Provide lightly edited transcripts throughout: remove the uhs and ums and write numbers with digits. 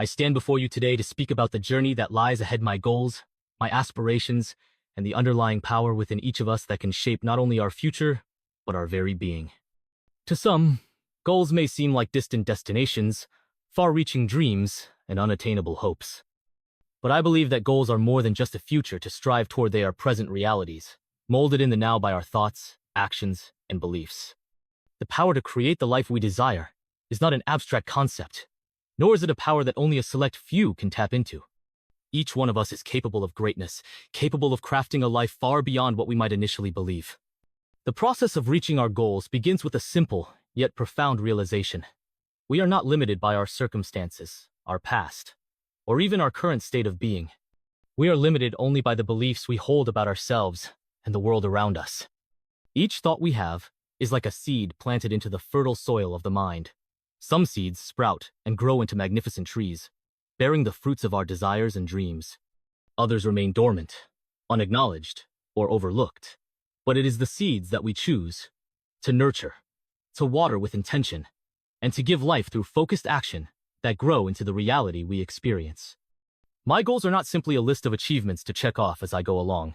I stand before you today to speak about the journey that lies ahead, my goals, my aspirations, and the underlying power within each of us that can shape not only our future, but our very being. To some, goals may seem like distant destinations, far-reaching dreams, and unattainable hopes. But I believe that goals are more than just a future to strive toward. They are present realities, molded in the now by our thoughts, actions, and beliefs. The power to create the life we desire is not an abstract concept, nor is it a power that only a select few can tap into. Each one of us is capable of greatness, capable of crafting a life far beyond what we might initially believe. The process of reaching our goals begins with a simple, yet profound realization. We are not limited by our circumstances, our past, or even our current state of being. We are limited only by the beliefs we hold about ourselves and the world around us. Each thought we have is like a seed planted into the fertile soil of the mind. Some seeds sprout and grow into magnificent trees, bearing the fruits of our desires and dreams. Others remain dormant, unacknowledged, or overlooked. But it is the seeds that we choose to nurture, to water with intention, and to give life through focused action that grow into the reality we experience. My goals are not simply a list of achievements to check off as I go along.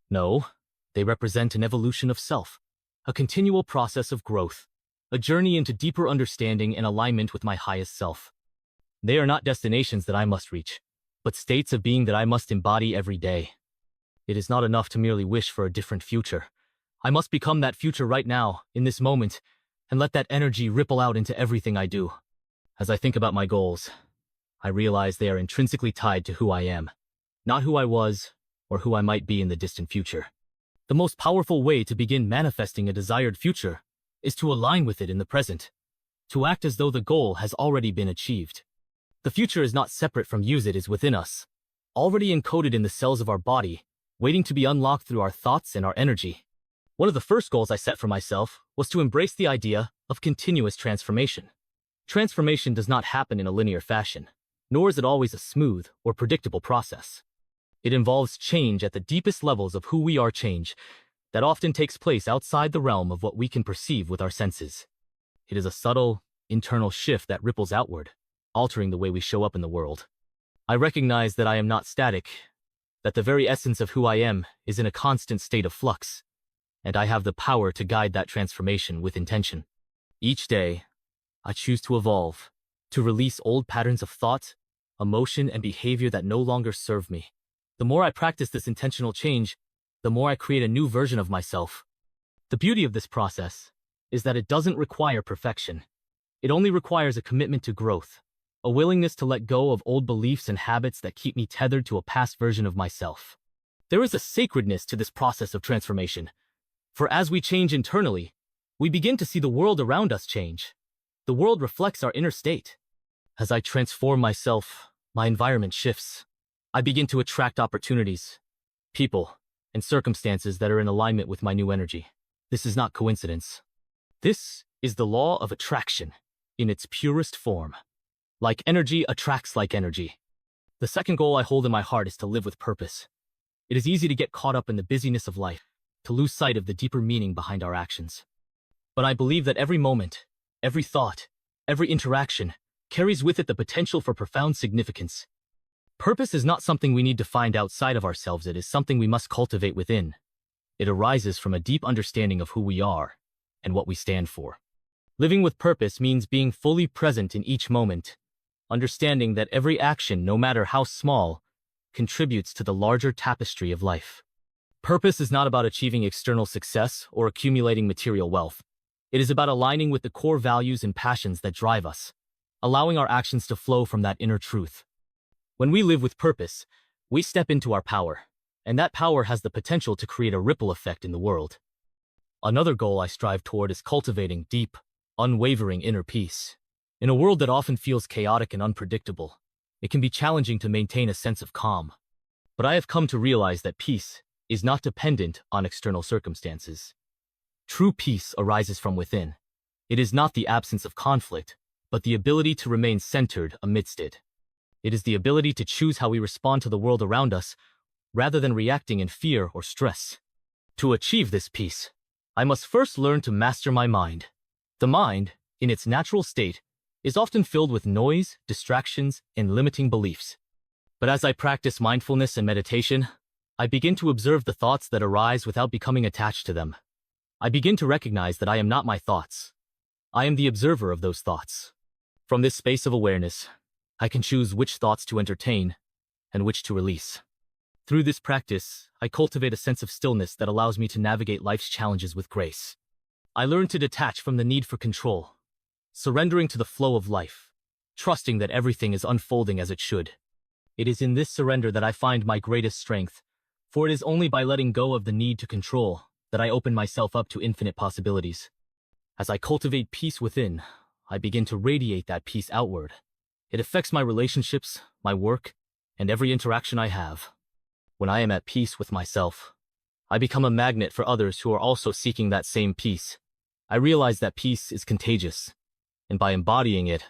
No, they represent an evolution of self, a continual process of growth, a journey into deeper understanding and alignment with my highest self. They are not destinations that I must reach, but states of being that I must embody every day. It is not enough to merely wish for a different future. I must become that future right now, in this moment, and let that energy ripple out into everything I do. As I think about my goals, I realize they are intrinsically tied to who I am, not who I was or who I might be in the distant future. The most powerful way to begin manifesting a desired future is to align with it in the present, to act as though the goal has already been achieved. The future is not separate from you, it is within us, already encoded in the cells of our body, waiting to be unlocked through our thoughts and our energy. One of the first goals I set for myself was to embrace the idea of continuous transformation. Transformation does not happen in a linear fashion, nor is it always a smooth or predictable process. It involves change at the deepest levels of who we are, change that often takes place outside the realm of what we can perceive with our senses. It is a subtle, internal shift that ripples outward, altering the way we show up in the world. I recognize that I am not static, that the very essence of who I am is in a constant state of flux, and I have the power to guide that transformation with intention. Each day, I choose to evolve, to release old patterns of thought, emotion, and behavior that no longer serve me. The more I practice this intentional change, the more I create a new version of myself. The beauty of this process is that it doesn't require perfection. It only requires a commitment to growth, a willingness to let go of old beliefs and habits that keep me tethered to a past version of myself. There is a sacredness to this process of transformation, for as we change internally, we begin to see the world around us change. The world reflects our inner state. As I transform myself, my environment shifts. I begin to attract opportunities, people, and circumstances that are in alignment with my new energy. This is not coincidence. This is the law of attraction in its purest form. Like energy attracts like energy. The second goal I hold in my heart is to live with purpose. It is easy to get caught up in the busyness of life, to lose sight of the deeper meaning behind our actions. But I believe that every moment, every thought, every interaction carries with it the potential for profound significance. Purpose is not something we need to find outside of ourselves, it is something we must cultivate within. It arises from a deep understanding of who we are and what we stand for. Living with purpose means being fully present in each moment, understanding that every action, no matter how small, contributes to the larger tapestry of life. Purpose is not about achieving external success or accumulating material wealth. It is about aligning with the core values and passions that drive us, allowing our actions to flow from that inner truth. When we live with purpose, we step into our power, and that power has the potential to create a ripple effect in the world. Another goal I strive toward is cultivating deep, unwavering inner peace. In a world that often feels chaotic and unpredictable, it can be challenging to maintain a sense of calm. But I have come to realize that peace is not dependent on external circumstances. True peace arises from within. It is not the absence of conflict, but the ability to remain centered amidst it. It is the ability to choose how we respond to the world around us, rather than reacting in fear or stress. To achieve this peace, I must first learn to master my mind. The mind, in its natural state, is often filled with noise, distractions, and limiting beliefs. But as I practice mindfulness and meditation, I begin to observe the thoughts that arise without becoming attached to them. I begin to recognize that I am not my thoughts. I am the observer of those thoughts. From this space of awareness, I can choose which thoughts to entertain and which to release. Through this practice, I cultivate a sense of stillness that allows me to navigate life's challenges with grace. I learn to detach from the need for control, surrendering to the flow of life, trusting that everything is unfolding as it should. It is in this surrender that I find my greatest strength, for it is only by letting go of the need to control that I open myself up to infinite possibilities. As I cultivate peace within, I begin to radiate that peace outward. It affects my relationships, my work, and every interaction I have. When I am at peace with myself, I become a magnet for others who are also seeking that same peace. I realize that peace is contagious, and by embodying it,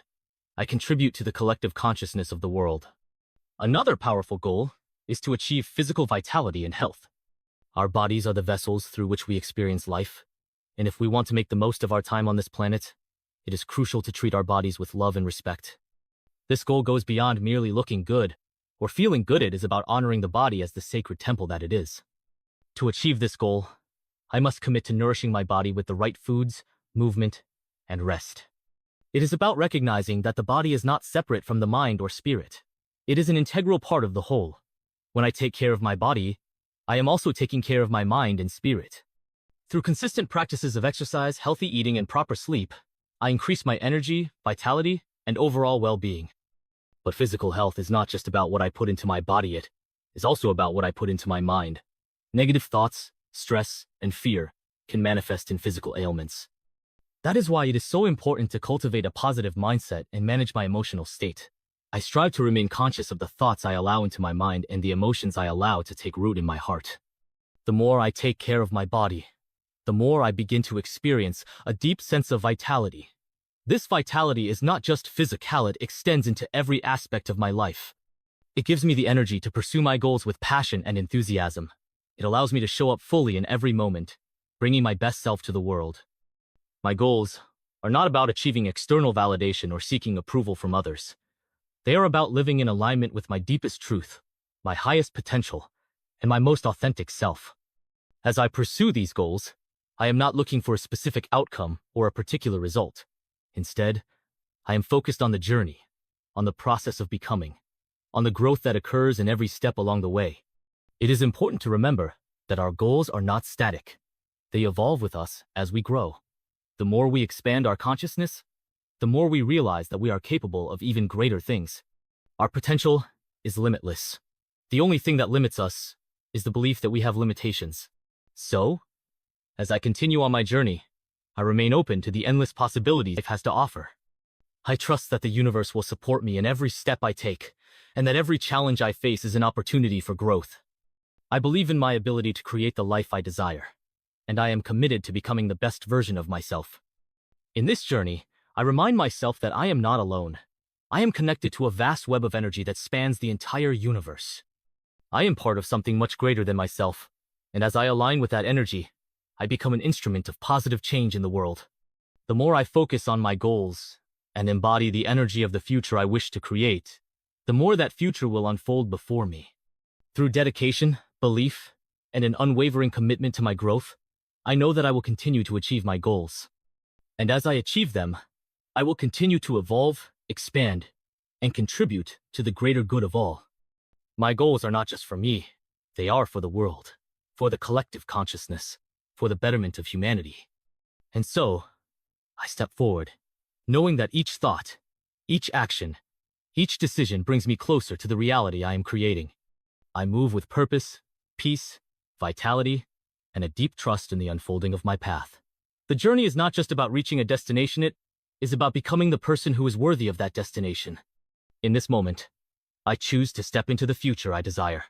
I contribute to the collective consciousness of the world. Another powerful goal is to achieve physical vitality and health. Our bodies are the vessels through which we experience life, and if we want to make the most of our time on this planet, it is crucial to treat our bodies with love and respect. This goal goes beyond merely looking good or feeling good. It is about honoring the body as the sacred temple that it is. To achieve this goal, I must commit to nourishing my body with the right foods, movement, and rest. It is about recognizing that the body is not separate from the mind or spirit. It is an integral part of the whole. When I take care of my body, I am also taking care of my mind and spirit. Through consistent practices of exercise, healthy eating, and proper sleep, I increase my energy, vitality, and overall well-being. But physical health is not just about what I put into my body, it is also about what I put into my mind. Negative thoughts, stress, and fear can manifest in physical ailments. That is why it is so important to cultivate a positive mindset and manage my emotional state. I strive to remain conscious of the thoughts I allow into my mind and the emotions I allow to take root in my heart. The more I take care of my body, the more I begin to experience a deep sense of vitality. This vitality is not just physical, it extends into every aspect of my life. It gives me the energy to pursue my goals with passion and enthusiasm. It allows me to show up fully in every moment, bringing my best self to the world. My goals are not about achieving external validation or seeking approval from others. They are about living in alignment with my deepest truth, my highest potential, and my most authentic self. As I pursue these goals, I am not looking for a specific outcome or a particular result. Instead, I am focused on the journey, on the process of becoming, on the growth that occurs in every step along the way. It is important to remember that our goals are not static. They evolve with us as we grow. The more we expand our consciousness, the more we realize that we are capable of even greater things. Our potential is limitless. The only thing that limits us is the belief that we have limitations. So, as I continue on my journey, I remain open to the endless possibilities life has to offer. I trust that the universe will support me in every step I take, and that every challenge I face is an opportunity for growth. I believe in my ability to create the life I desire, and I am committed to becoming the best version of myself. In this journey, I remind myself that I am not alone. I am connected to a vast web of energy that spans the entire universe. I am part of something much greater than myself, and as I align with that energy, I become an instrument of positive change in the world. The more I focus on my goals and embody the energy of the future I wish to create, the more that future will unfold before me. Through dedication, belief, and an unwavering commitment to my growth, I know that I will continue to achieve my goals. And as I achieve them, I will continue to evolve, expand, and contribute to the greater good of all. My goals are not just for me, they are for the world, for the collective consciousness, for the betterment of humanity. And so, I step forward, knowing that each thought, each action, each decision brings me closer to the reality I am creating. I move with purpose, peace, vitality, and a deep trust in the unfolding of my path. The journey is not just about reaching a destination, it is about becoming the person who is worthy of that destination. In this moment, I choose to step into the future I desire.